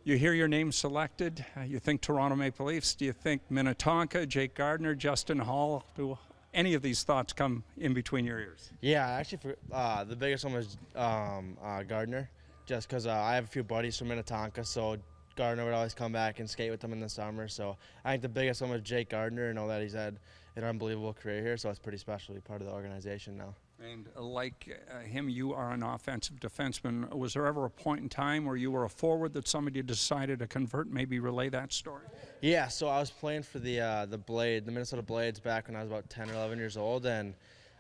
You hear your name selected, you think Toronto Maple Leafs, do you think Minnetonka, Jake Gardner, Justin Hall? Do any of these thoughts come in between your ears? Yeah, actually, the biggest one was Gardner, just because I have a few buddies from Minnetonka, so Gardner would always come back and skate with them in the summer. So I think the biggest one was Jake Gardner. I know that he's had an unbelievable career here, so it's pretty special to be part of the organization now. And like him, you are an offensive defenseman. Was there ever a point in time where you were a forward that somebody decided to convert? Maybe relay that story. Yeah, so I was playing for the Minnesota Blades back when I was about 10 or 11 years old, and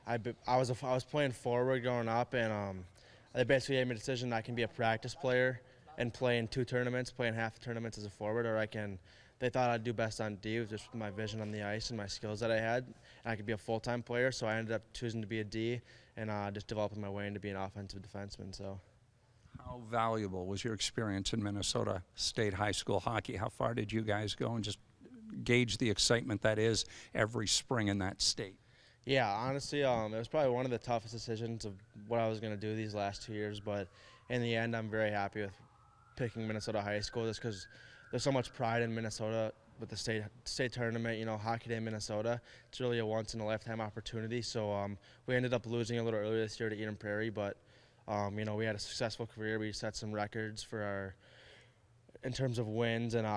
I was playing forward growing up, and they basically made me a decision I can be a practice player and play in 2 tournaments, playing half the tournaments as a forward, or they thought I'd do best on D, just with my vision on the ice and my skills that I had, and I could be a full-time player, so I ended up choosing to be a D and just developing my way into being an offensive defenseman. So, how valuable was your experience in Minnesota State high school hockey? How far did you guys go, and just gauge the excitement that is every spring in that state? Yeah, honestly, it was probably one of the toughest decisions of what I was going to do these last 2 years, but in the end, I'm very happy with picking Minnesota high school just because there's so much pride in Minnesota with the state tournament. You know, Hockey Day Minnesota, it's really a once-in-a-lifetime opportunity. So we ended up losing a little earlier this year to Eden Prairie, but you know, we had a successful career. We set some records in terms of wins and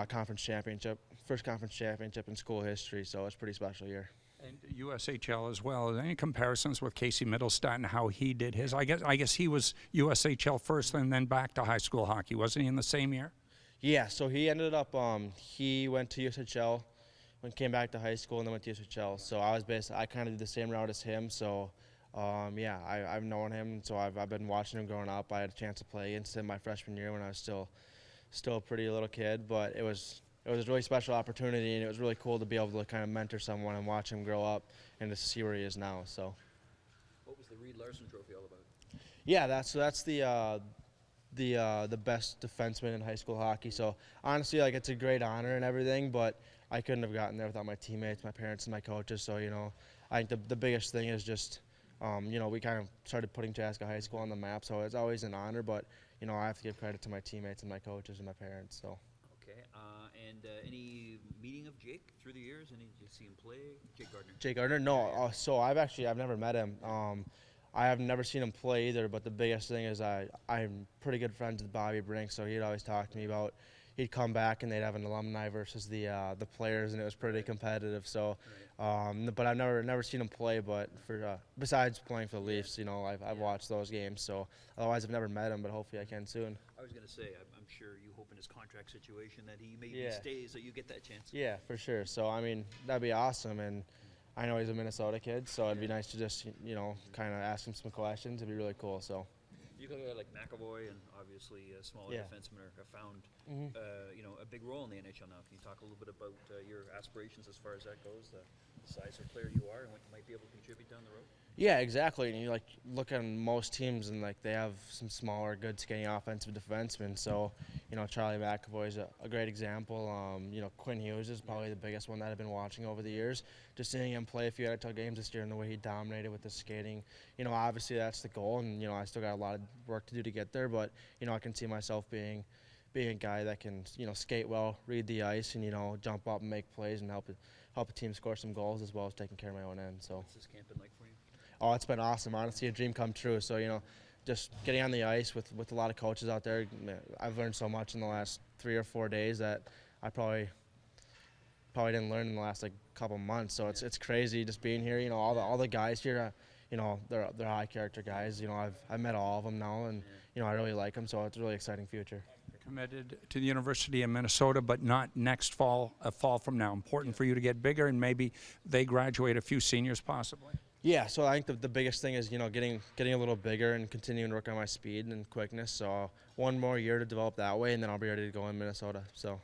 first conference championship in school history. So it's a pretty special year. And USHL as well. Any comparisons with Casey Middlestat and how he did his? I guess he was USHL first and then back to high school hockey. Wasn't he in the same year? Yeah, so he ended up, he went to USHL, came back to high school, and then went to USHL. So I kind of did the same route as him. So, yeah, I've known him, so I've been watching him growing up. I had a chance to play against him my freshman year when I was still a pretty little kid, but it was a really special opportunity, and it was really cool to be able to kind of mentor someone and watch him grow up and to see where he is now. So, what was the Reed Larson Trophy all about? Yeah, that's the best defenseman in high school hockey. So honestly, like, it's a great honor and everything, but I couldn't have gotten there without my teammates, my parents, and my coaches. So, you know, I think the biggest thing is just, you know, we kind of started putting Chaska High School on the map, so it's always an honor, but, you know, I have to give credit to my teammates and my coaches and my parents. So. Okay, and any meeting of Jake through the years? Did you see him play? Jake Gardner? Jake Gardner? No. So I've never met him. I have never seen him play either, but the biggest thing is I'm pretty good friends with Bobby Brink, so he'd always talk to me about he'd come back and they'd have an alumni versus the players, and it was pretty competitive. So, but I've never seen him play. But besides playing for the Leafs, you know, I've watched those games. So otherwise, I've never met him, but hopefully I can soon. I was going to say, I'm sure you hope in his contract situation that he maybe stays, so you get that chance. Yeah, for sure. So I mean, that'd be awesome, and I know he's a Minnesota kid, so it'd be nice to just, you know, kind of ask him some questions. It'd be really cool. So. You look at like McAvoy and obviously smaller defensemen have found you know, a big role in the NHL now. Can you talk a little bit about your aspirations as far as that goes, the size of player you are and what you might be able to contribute down the road? Yeah, exactly. And you like look at most teams and like they have some smaller, good skating offensive defensemen. So, you know, Charlie McAvoy is a great example. You know, Quinn Hughes is probably the biggest one that I've been watching over the years. Just seeing him play a few NHL games this year and the way he dominated with the skating. You know, obviously that's the goal, and you know I still got a lot of work to do to get there. But you know, I can see myself being a guy that can, you know, skate well, read the ice, and, you know, jump up and make plays and help a team score some goals as well as taking care of my own end. So. What's this camp been like for you? Oh, it's been awesome. Honestly, a dream come true. So, you know, just getting on the ice with a lot of coaches out there, I've learned so much in the last 3 or 4 days that I probably didn't learn in the last like couple months. So it's crazy just being here. You know, all the guys here, you know, they're high character guys. You know, I've met all of them now, and you know, I really like them. So it's a really exciting future. Committed to the University of Minnesota, but not next fall, a fall from now. Important for you to get bigger, and maybe they graduate a few seniors possibly. Yeah, so I think the biggest thing is, you know, getting a little bigger and continuing to work on my speed and quickness. So one more year to develop that way, and then I'll be ready to go in Minnesota. So.